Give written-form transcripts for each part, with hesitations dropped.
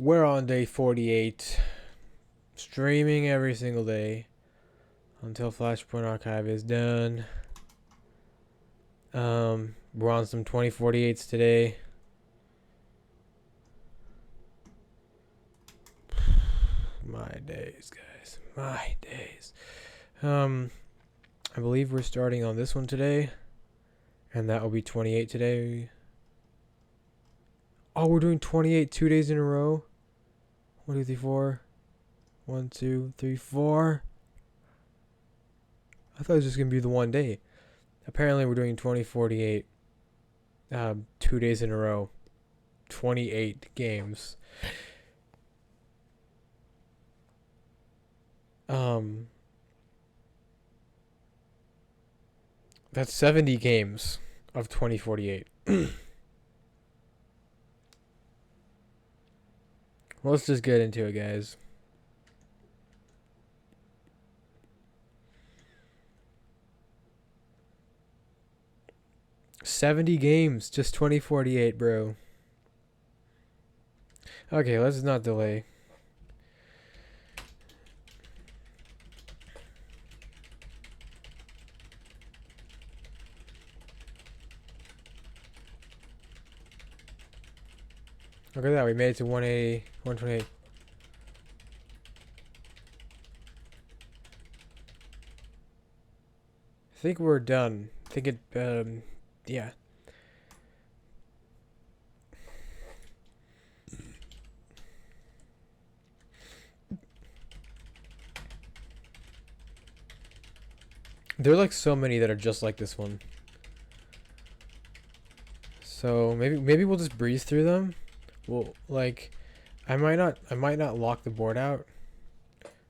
We're on day 48, streaming every single day until Flashpoint Archive is done. We're on some 2048s today. My days, guys. My days. I believe we're starting on this one today, and that will be 28 today. Oh, we're doing 28 2 days in a row. 1, 2, 3, 4. 1, 2, 3, 4. I thought it was just gonna be the one day. Apparently, we're doing 2048. 2 days in a row. 28 games. That's 70 games of 2048. Let's just get into it, guys. $70 games, just 2048, bro. Okay, let's not delay. Look at that, we made it to 180, 128. I think we're done. I think it, yeah. There are like so many that are just like this one. So maybe we'll just breeze through them. Well, like, I might not lock the board out.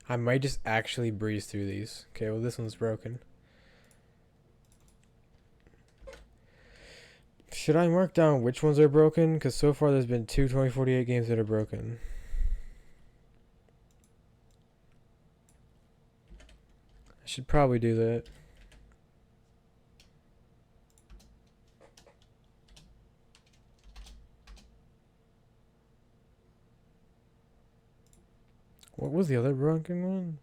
I might just actually breeze through these. Okay, well this one's broken. Should I mark down which ones are broken? Because so far there's been 2 2048 games that are broken. I should probably do that. What was the other broken one?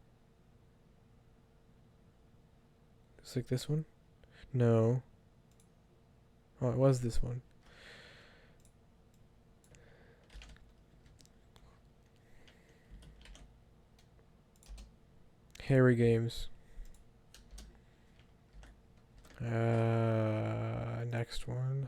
It's like this one? No. Oh, it was this one. Harry Games. Next one.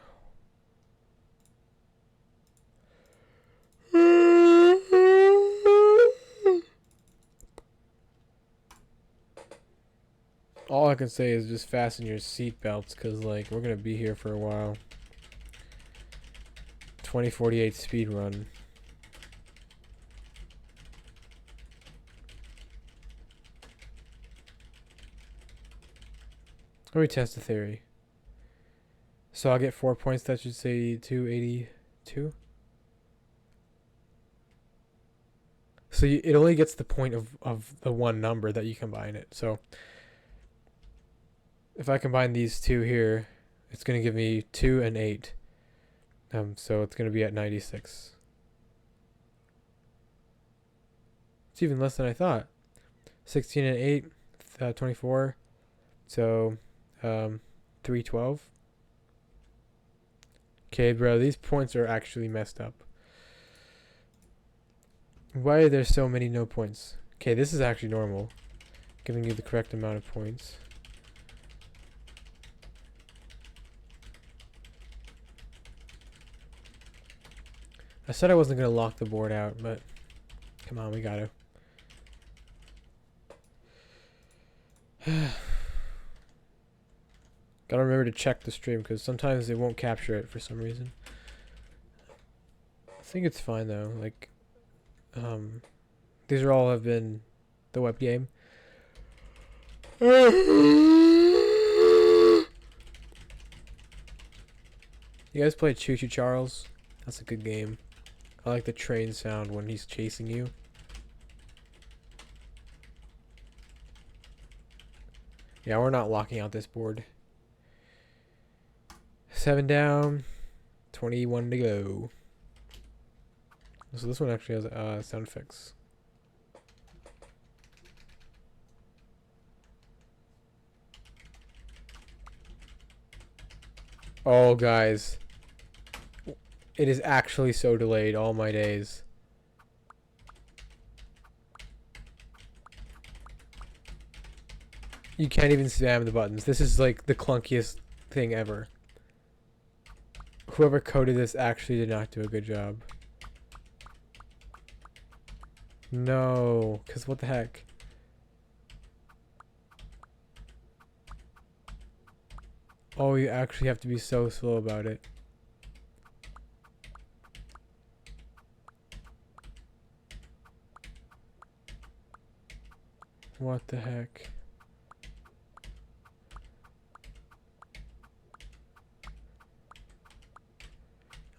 All I can say is just fasten your seatbelts, because, like, we're going to be here for a while. 2048 speed run. Let me test the theory. So I'll get 4 points. That should say 282. So it only gets the point of the one number that you combine it. So if I combine these two here, it's going to give me 2 and 8. So it's going to be at 96. It's even less than I thought. 16 and 8, 24. So 312. Okay, bro, these points are actually messed up. Why are there so many no points? Okay, this is actually normal. Giving you the correct amount of points. I said I wasn't going to lock the board out, but come on, we got to. Gotta remember to check the stream, because sometimes it won't capture it for some reason. I think it's fine though. Like, these are all have been the web game. You guys play Choo Choo Charles? That's a good game. I like the train sound when he's chasing you. Yeah, we're not locking out this board. 7 down, 21 to go. So this one actually has sound effects. Oh, guys. It is actually so delayed all my days. You can't even spam the buttons. This is like the clunkiest thing ever. Whoever coded this actually did not do a good job. No, because what the heck? Oh, you actually have to be so slow about it. What the heck?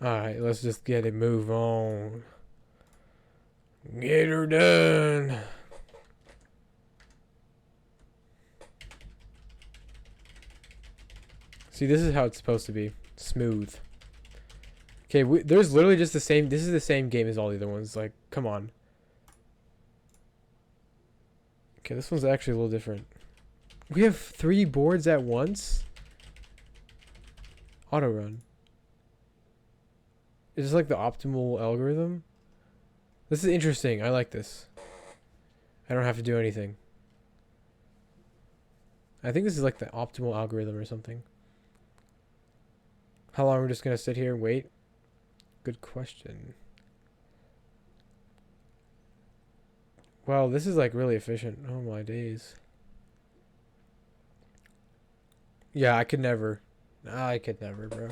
Alright, let's just get it, move on. Get her done. See, this is how it's supposed to be. Smooth. Okay, there's literally just the same. This is the same game as all the other ones. Like, come on. Okay, this one's actually a little different. We have 3 boards at once? Auto run. Is this like the optimal algorithm? This is interesting. I like this. I don't have to do anything. I think this is like the optimal algorithm or something. How long are we just going to sit here and wait? Good question. Wow, this is like really efficient. Oh my days. Yeah, I could never. I could never, bro.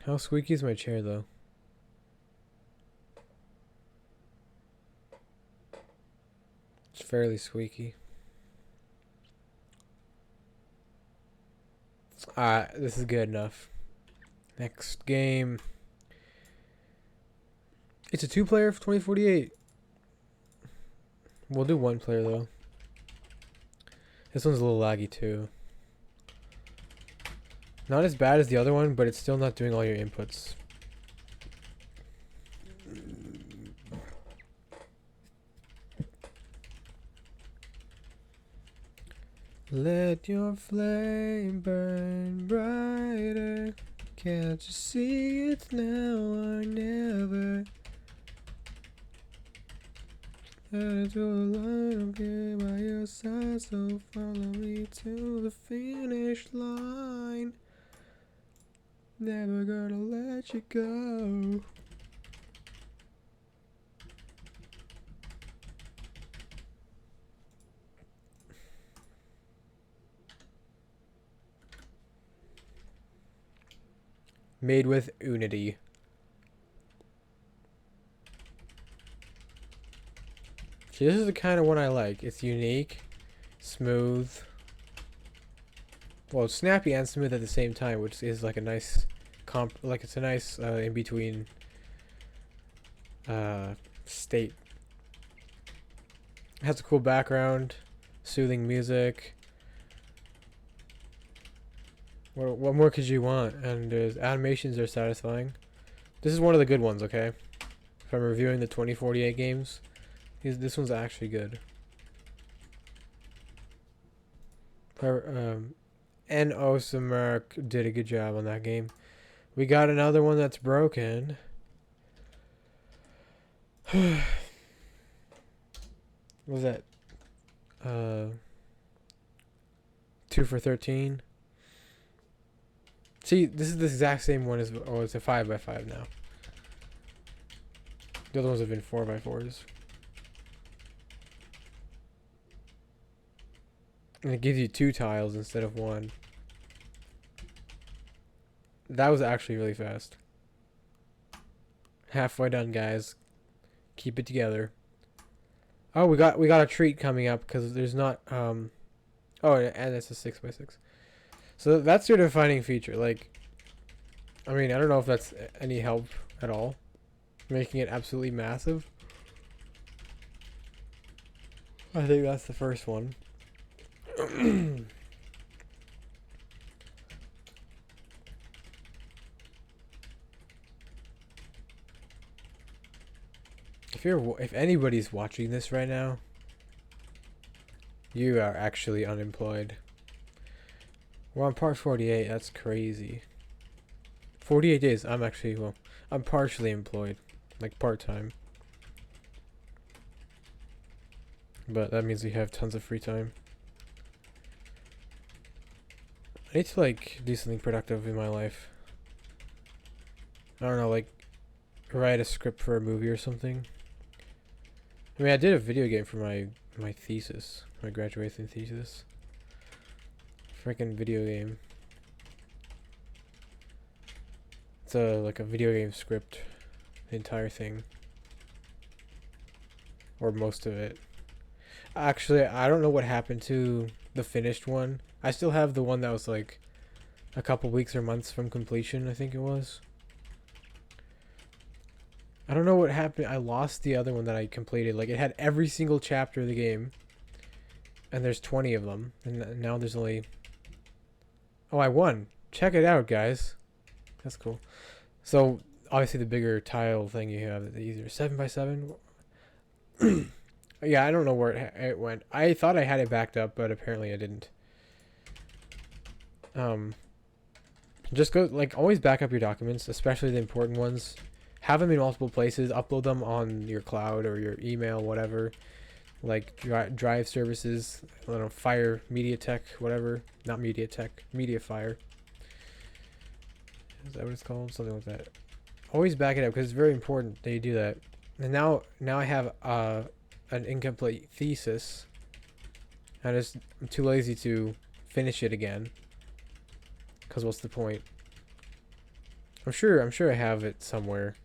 How squeaky is my chair, though? It's fairly squeaky. Alright, this is good enough. Next game. It's a 2-player for 2048. We'll do 1 player, though. This one's a little laggy, too. Not as bad as the other one, but it's still not doing all your inputs. Let your flame burn brighter. Can't you see it's now or never? Headed to the line, I'm here by your side, so follow me to the finish line. Never gonna let you go. Made with Unity. See, this is the kind of one I like. It's unique, smooth. Well, it's snappy and smooth at the same time, which is like a nice it's a nice in between state. It has a cool background, soothing music. What more could you want? And animations are satisfying. This is one of the good ones, okay? If I'm reviewing the 2048 games, this one's actually good. And Osamark did a good job on that game. We got another one that's broken. What was that? 2 for 13. See, this is the exact same one as... Oh, it's a 5x5 now. The other ones have been 4x4s. And it gives you 2 tiles instead of 1. That was actually really fast. Halfway done, guys. Keep it together. Oh, we got a treat coming up because there's not... Oh, and it's a 6x6. So that's your defining feature. Like, I mean, I don't know if that's any help at all. Making it absolutely massive. I think that's the first one. If anybody's watching this right now, you are actually unemployed. We're on part 48. That's crazy. 48 days. I'm partially employed, like part-time. But that means we have tons of free time. I need to like do something productive in my life. I don't know, like write a script for a movie or something. I mean, I did a video game for my thesis, my graduation thesis. Freaking video game. It's like a video game script, the entire thing, or most of it. Actually, I don't know what happened to the finished one. I still have the one that was like a couple weeks or months from completion, I think it was. I don't know what happened. I lost the other one that I completed. Like, it had every single chapter of the game. And there's 20 of them. And now there's only... Oh, I won. Check it out, guys. That's cool. So, obviously the bigger tile thing you have, the easier. 7x7? Yeah, I don't know where it went. I thought I had it backed up, but apparently I didn't. Just go, like, always back up your documents, especially the important ones. Have them in multiple places. Upload them on your cloud or your email, whatever. Like drive services. I don't know, Fire, MediaTek, whatever. Not MediaTek, MediaFire. Is that what it's called? Something like that. Always back it up because it's very important that you do that. And now I have an incomplete thesis. I'm too lazy to finish it again. Because what's the point? I'm sure I have it somewhere.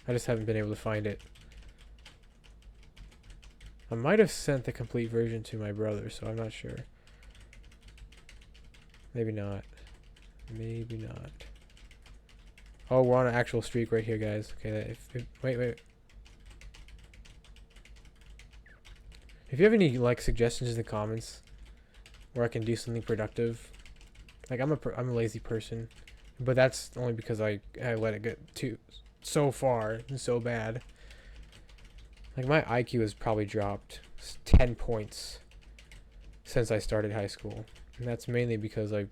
I just haven't been able to find it. I might have sent the complete version to my brother, so I'm not sure. Maybe not. Maybe not. Oh, we're on an actual streak right here, guys. Okay, wait. If you have any like suggestions in the comments where I can do something productive, like I'm a lazy person, but that's only because I let it get so far and so bad. Like my IQ has probably dropped 10 points since I started high school, and that's mainly because I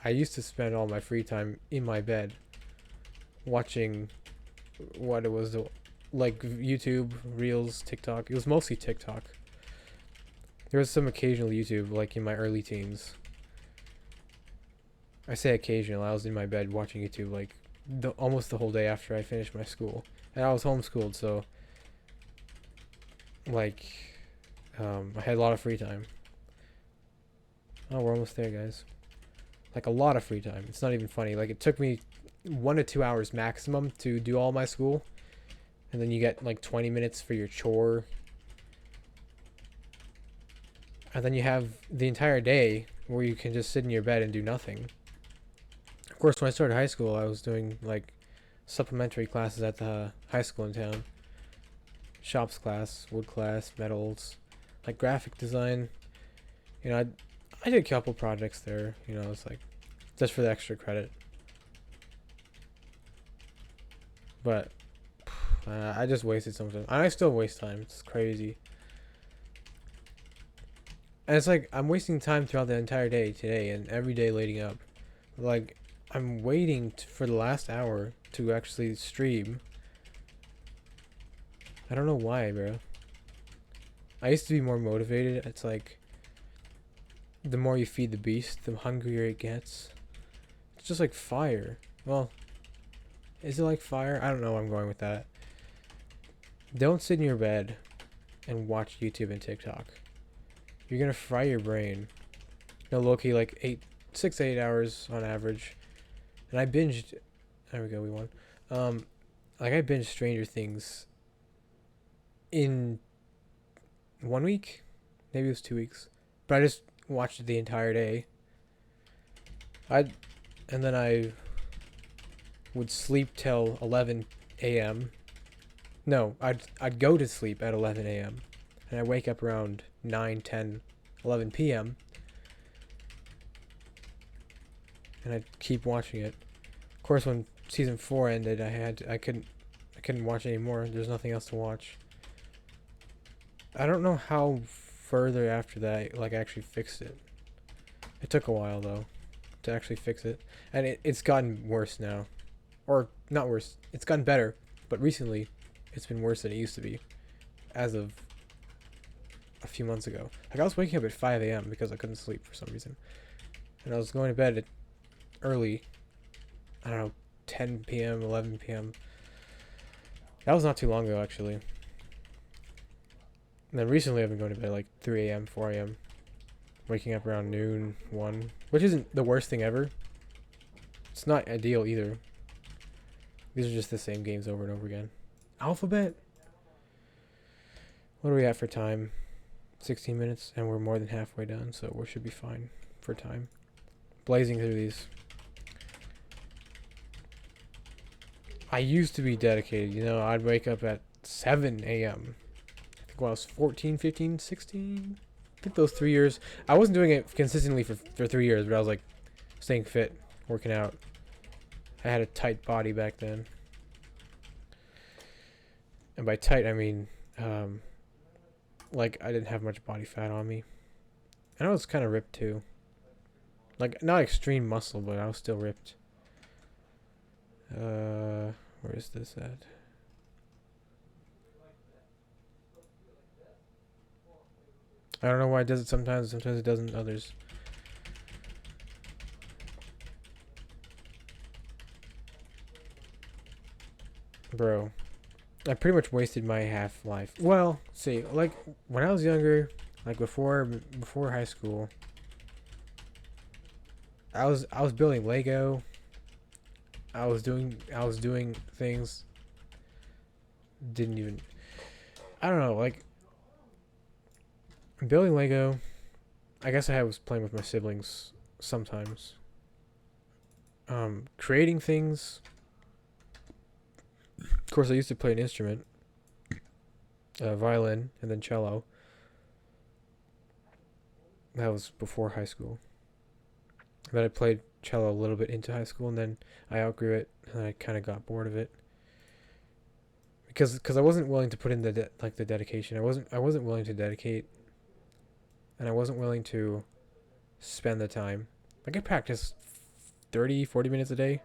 used to spend all my free time in my bed watching what it was like YouTube, Reels, TikTok. It was mostly TikTok. There was some occasional YouTube like in my early teens. I say occasional. I was in my bed watching YouTube like almost the whole day after I finished my school, and I was homeschooled, so like I had a lot of free time. Oh, we're almost there, guys. Like a lot of free time. It's not even funny. Like it took me 1 to 2 hours maximum to do all my school, and then you get like 20 minutes for your chore, and then you have the entire day where you can just sit in your bed and do nothing. Of course, when I started high school, I was doing like supplementary classes at the high school in town. Shops class, wood class, metals, like graphic design. You know, I did a couple projects there. You know, it's like just for the extra credit. But I just wasted some time. I still waste time. It's crazy. And it's like I'm wasting time throughout the entire day today and every day leading up. Like I'm waiting for the last hour to actually stream. I don't know why, bro. I used to be more motivated. It's like the more you feed the beast, the hungrier it gets. It's just like fire. Well, is it like fire? I don't know where I'm going with that. Don't sit in your bed and watch YouTube and TikTok. You're gonna fry your brain. No, low-key, like 6 to 8 hours on average. And I binged. There we go, we won. Like I binged Stranger Things in 1 week, maybe it was 2 weeks, but I just watched it the entire day. And then I would sleep till 11 a.m. No, I'd go to sleep at 11 a.m. and I wake up around 9, 10, 11 p.m. and I'd keep watching it. Of course, when season 4 ended, I couldn't couldn't watch anymore. There's nothing else to watch. I don't know how further after that, like, I actually fixed it. It took a while, though, to actually fix it. And it's gotten worse now. Or, not worse. It's gotten better. But recently, it's been worse than it used to be. As of a few months ago. Like, I was waking up at 5 a.m. because I couldn't sleep for some reason. And I was going to bed at early. I don't know, 10 p.m., 11 p.m. That was not too long ago, actually. And then recently I've been going to bed at like 3 a.m., 4 a.m. Waking up around noon, 1. Which isn't the worst thing ever. It's not ideal either. These are just the same games over and over again. Alphabet? What are we at for time? 16 minutes, and we're more than halfway done, so we should be fine for time. Blazing through these. I used to be dedicated, you know, I'd wake up at 7 a.m. I think when I was 14, 15, 16. I think those 3 years. I wasn't doing it consistently for 3 years, but I was like staying fit, working out. I had a tight body back then. And by tight, I mean, like, I didn't have much body fat on me. And I was kind of ripped too. Like, not extreme muscle, but I was still ripped. Where is this at? I don't know why it does it sometimes. Sometimes it doesn't others. Bro, I pretty much wasted my half-life. Well, see, like, when I was younger, like before high school, I was building Lego. I was doing things. Didn't even, I don't know, like, building Lego. I guess I was playing with my siblings sometimes. Creating things. Of course, I used to play an instrument, violin, and then cello. That was before high school. And then I played cello a little bit into high school, and then I outgrew it, and I kind of got bored of it. Because I wasn't willing to put in the dedication. I wasn't willing to dedicate, and I wasn't willing to spend the time. Like, I practiced 30, 40 minutes a day.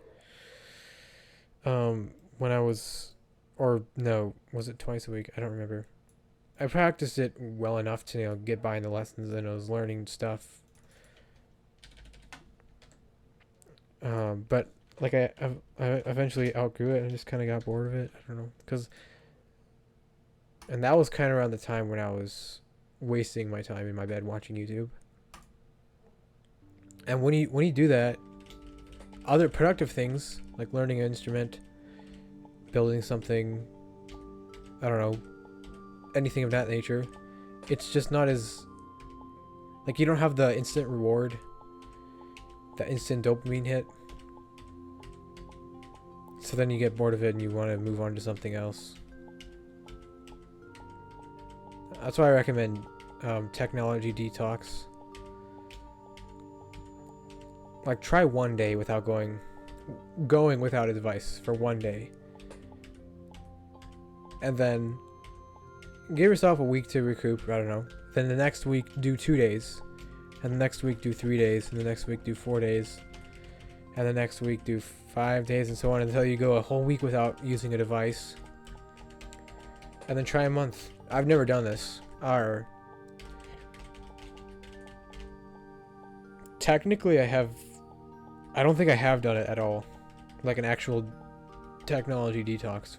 When I was, or no, was it twice a week? I don't remember. I practiced it well enough to, you know, get by in the lessons, and I was learning stuff. But like I eventually outgrew it and just kind of got bored of it. I don't know, and that was kind of around the time when I was wasting my time in my bed watching YouTube. And when you do that, other productive things like learning an instrument, building something, I don't know, anything of that nature, it's just not as, like, you don't have the instant reward, the instant dopamine hit. So then you get bored of it and you want to move on to something else. That's why I recommend technology detox. Like, try one day without going without advice for one day. And then give yourself a week to recoup, I don't know. Then the next week do 2 days. And the next week do 3 days. And the next week do 4 days. And the next week do 5 days, and so on until you go a whole week without using a device. And then try a month. I've never done this. Or technically I don't think I have done it at all. Like an actual technology detox.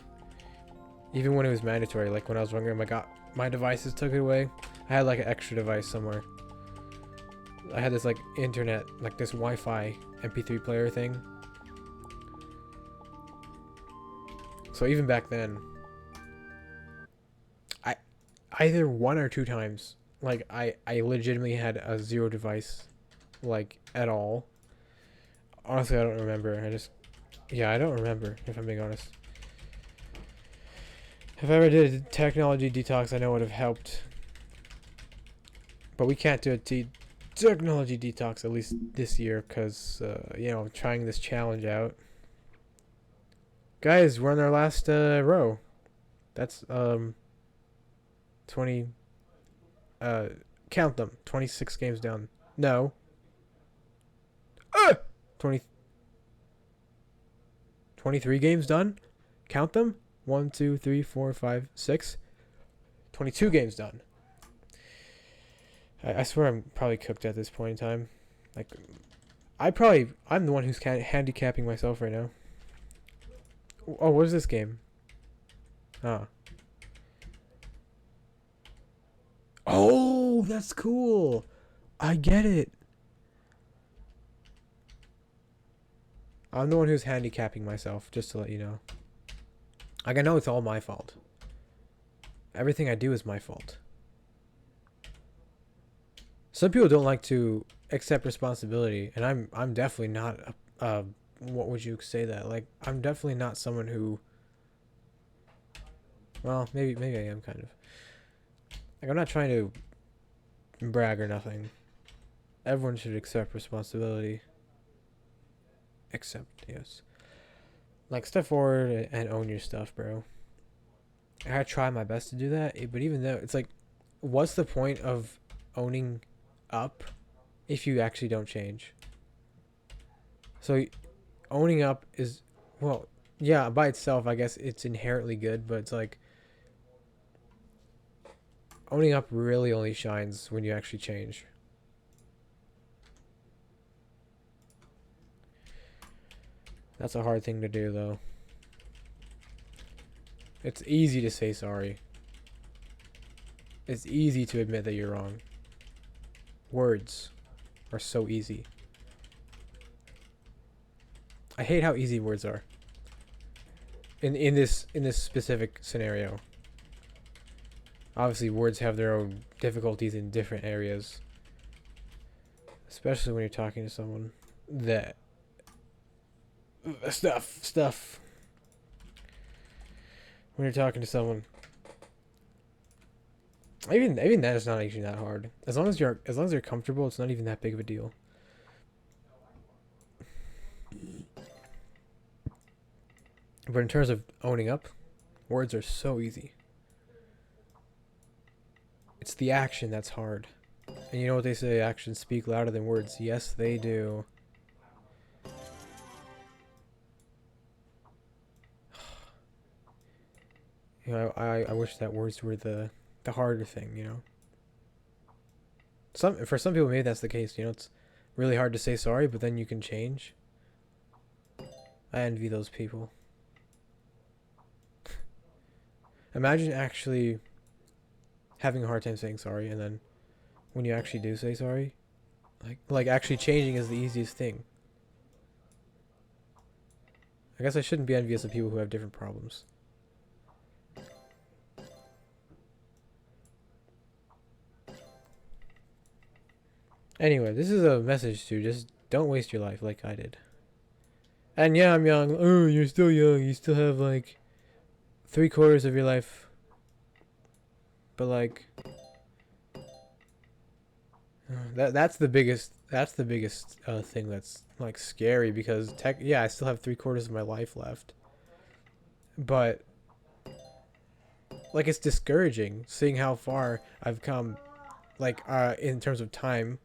Even when it was mandatory, like when I was younger, my devices took it away. I had like an extra device somewhere. I had this like internet, like this Wi-Fi MP3 player thing. So even back then, I either 1 or 2 times, like I legitimately had a zero device, like, at all. Honestly, I don't remember. I don't remember, if I'm being honest. If I ever did a technology detox, I know it would have helped. But we can't do a technology detox, at least this year, because, you know, trying this challenge out. Guys, we're on our last row. That's 20 count them. 26 games down. No. 20 23 games done. Count them. 1 2 3 4 5 6 22 games done. I swear I'm probably cooked at this point in time. Like I'm the one who's handicapping myself right now. Oh, what is this game? Ah. Oh, that's cool. I get it. I'm the one who's handicapping myself, just to let you know. Like, I know it's all my fault. Everything I do is my fault. Some people don't like to accept responsibility, and I'm definitely not what would you say that? Like, I'm definitely not someone who, well, maybe I am kind of. Like, I'm not trying to brag or nothing. Everyone should accept responsibility. Accept, yes. Like, step forward and own your stuff, bro. I try my best to do that, but even though it's like, what's the point of owning up if you actually don't change? So owning up is, well, yeah, by itself I guess it's inherently good, but it's like owning up really only shines when you actually change. That's a hard thing to do, though. It's easy to say sorry. It's easy to admit that you're wrong. Words are so easy. I hate how easy words are. In this specific scenario. Obviously, words have their own difficulties in different areas. Especially when you're talking to someone that stuff. When you're talking to someone, even that is not actually that hard. As long as you're comfortable, it's not even that big of a deal. But in terms of owning up, words are so easy. It's the action that's hard. And you know what they say, actions speak louder than words. Yes, they do. You know, I wish that words were the harder thing, you know. For some people maybe that's the case, you know, it's really hard to say sorry, but then you can change. I envy those people. Imagine actually having a hard time saying sorry, and then when you actually do say sorry, like actually changing is the easiest thing. I guess I shouldn't be envious of people who have different problems. Anyway, this is a message to just don't waste your life like I did. And yeah, I'm young. Oh, you're still young. You still have like 3/4 of your life. But like, that's the biggest thing that's like scary, because yeah, I still have 3/4 of my life left. But like, it's discouraging seeing how far I've come, like in terms of time,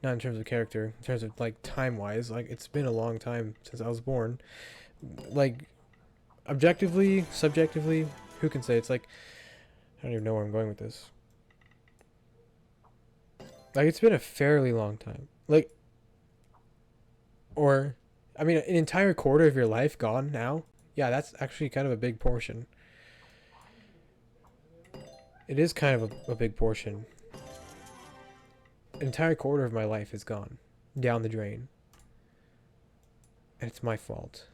not in terms of character, in terms of like time wise. Like, it's been a long time since I was born. Like, objectively, subjectively, who can say? It's like, I don't even know where I'm going with this. Like, it's been a fairly long time. Like, or, I mean, an entire quarter of your life gone now? Yeah, that's actually kind of a big portion. It is kind of a big portion. An entire quarter of my life is gone. Down the drain. And it's my fault.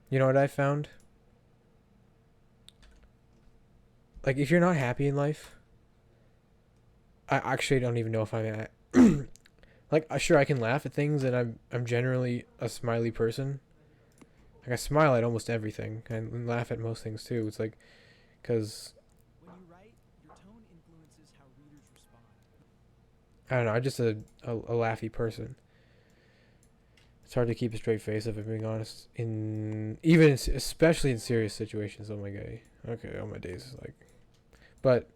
You know what I found? Like, if you're not happy in life, I actually don't even know if I'm at. Like, sure, I can laugh at things, and I'm generally a smiley person. Like, I smile at almost everything, and laugh at most things too. It's like, because When you write, your tone influences how readers respond. I don't know, I'm just a laughy person. It's hard to keep a straight face if I'm being honest. Especially in serious situations. Oh my god. Okay, all my days like. But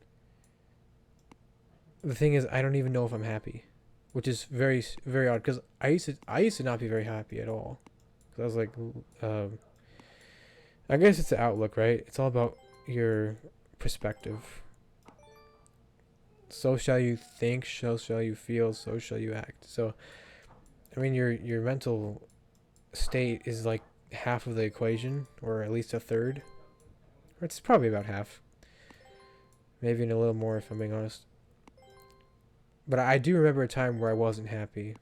the thing is, I don't even know if I'm happy, which is very very odd. Because I used to not be very happy at all. Cause I was like, I guess it's the outlook, right? It's all about your perspective. So shall you think, so shall you feel, so shall you act. So, I mean, your mental state is like half of the equation, or at least a third. Or it's probably about half. Maybe a little more if I'm being honest. But I do remember a time where I wasn't happy.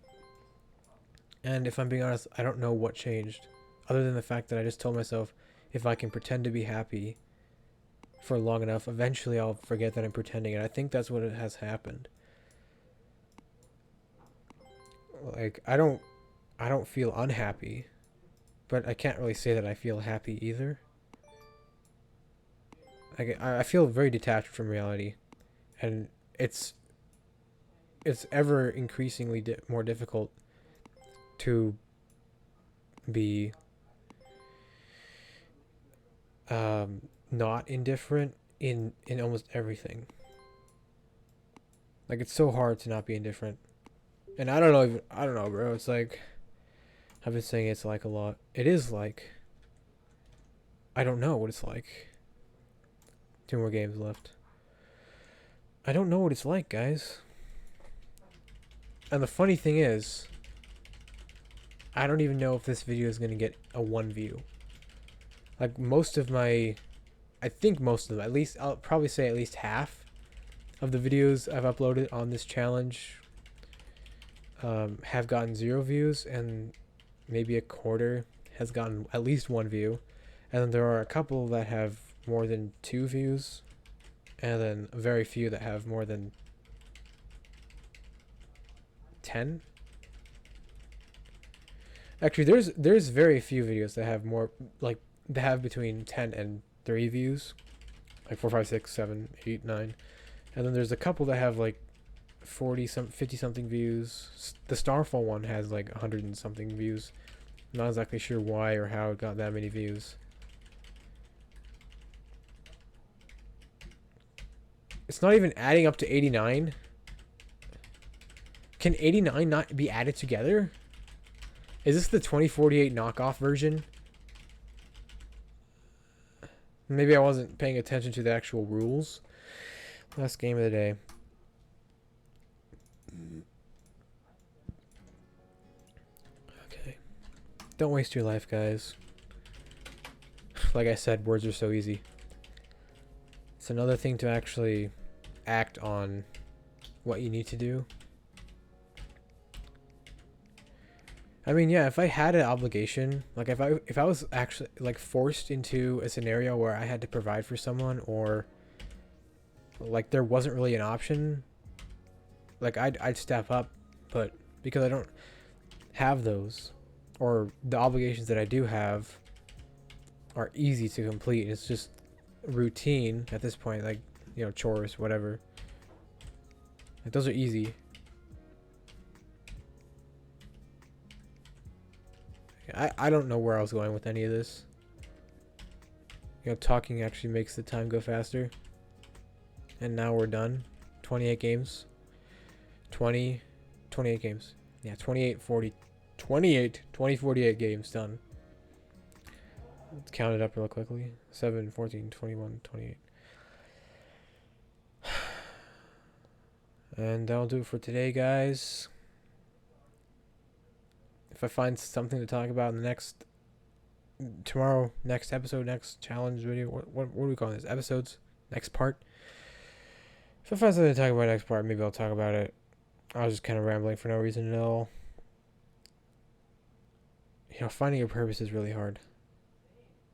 And if I'm being honest, I don't know what changed. Other than the fact that I just told myself, if I can pretend to be happy for long enough, eventually I'll forget that I'm pretending. And I think that's what has happened. Like, I don't feel unhappy, but I can't really say that I feel happy either. I feel very detached from reality, and it's ever increasingly more difficult to be not indifferent in almost everything. Like, it's so hard to not be indifferent. And I don't know, bro. It's like, I've been saying it's like a lot. It is like, I don't know what it's like. 2 more games left. I don't know what it's like, guys. And the funny thing is, I don't even know if this video is going to get a 1 view. Like, I think most of them, at least, I'll probably say at least half of the videos I've uploaded on this challenge have gotten 0 views, and maybe a quarter has gotten at least 1 view. And then there are a couple that have more than 2 views, and then very few that have more than 10. Actually, there's very few videos that have more, like, that have between 10 and 3 views, like 4, 5, 6, 7, 8, 9, and then there's a couple that have like 50 something views. The Starfall one has like 100 and something views. I'm not exactly sure why or how it got that many views. It's not even adding up to 89. Can 89 not be added together? Is this the 2048 knockoff version? Maybe I wasn't paying attention to the actual rules. Last game of the day. Okay. Don't waste your life, guys. Like I said, words are so easy. It's another thing to actually act on what you need to do. I mean, yeah, if I had an obligation, like if I was actually like forced into a scenario where I had to provide for someone, or like there wasn't really an option, like I'd step up, but because I don't have those, or the obligations that I do have are easy to complete, it's just routine at this point, like, you know, chores, whatever. Like, those are easy. I don't know where I was going with any of this. You know, talking actually makes the time go faster. And now we're done. 28 games. 28 games. Yeah, 2048 games done. Let's count it up real quickly. 7, 14, 21, 28. And that'll do it for today, guys. If I find something to talk about in the next episode, next challenge video, what are we calling this? Episodes? Next part? If I find something to talk about next part, maybe I'll talk about it. I was just kind of rambling for no reason at all. You know, finding your purpose is really hard.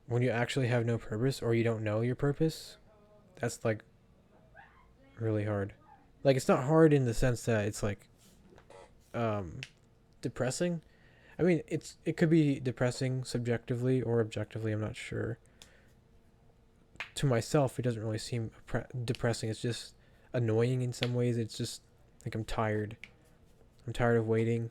When you actually have no purpose, or you don't know your purpose, that's like really hard. Like, it's not hard in the sense that it's like depressing. I mean, it could be depressing subjectively or objectively, I'm not sure. To myself, it doesn't really seem depressing. It's just annoying in some ways. It's just like I'm tired. I'm tired of waiting.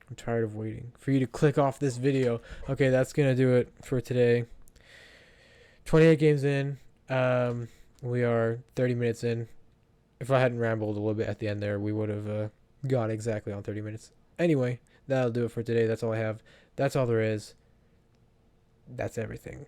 I'm tired of waiting for you to click off this video. Okay, that's gonna do it for today. 28 games in. We are 30 minutes in. If I hadn't rambled a little bit at the end there, we would have got exactly on 30 minutes. Anyway, that'll do it for today. That's all I have. That's all there is. That's everything.